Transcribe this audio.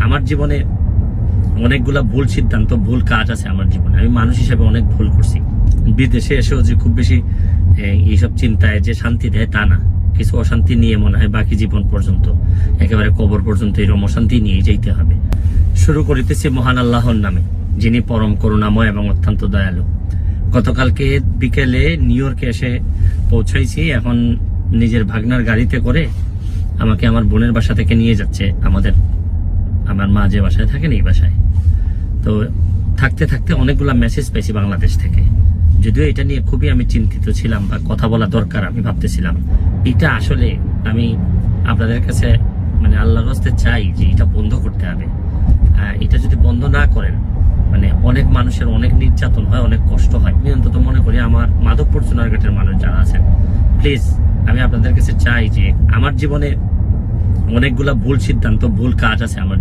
আমার জীবনে অনেকগুলা ভুল সিদ্ধান্ত, ভুল কাজ আছে আমার জীবনে। আমি মানুষ হিসেবে অনেক ভুল করছি। বিদেশে এসেও যে খুব বেশি এইসব চিন্তায় যে শান্তি দেয় তা না, কিছু অশান্তি নিয়ে মনে হয় বাকি জীবন পর্যন্ত, একেবারে কবর পর্যন্ত এরকম অশান্তি নিয়ে যেতে হবে। শুরু করিতেছি মহান আল্লাহর নামে, যিনি পরম করুণাময় এবং অত্যন্ত দয়ালু। গতকালকে বিকেলে নিউ ইয়র্কে এসে পৌঁছাইছি। এখন নিজের ভাগনার গাড়িতে করে আমাকে আমার বোনের বাসা থেকে নিয়ে যাচ্ছে আমার মা যে বাসায় থাকেন এই বাসায়। তো থাকতে থাকতে অনেকগুলা মেসেজ পেয়েছি বাংলাদেশ থেকে। যদিও এটা নিয়ে খুবই আমি চিন্তিত ছিলাম বা কথা বলা দরকার আমি ভাবতেছিলাম। এটা আসলে আমি আপনাদের কাছে মানে আল্লাহর রাস্তে চাই যে এটা বন্ধ করতে হবে। এটা যদি বন্ধ না করেন মানে অনেক মানুষের অনেক নির্যাতন হয়, অনেক কষ্ট হয়। আমি অন্তত মনে করি আমার মাধবপুর সোনারঘাটের মানুষ যারা আছেন, প্লিজ আমি আপনাদের কাছে চাই যে আমার জীবনে অনেকগুলা ভুল সিদ্ধান্ত, ভুল কাজ আছে আমার।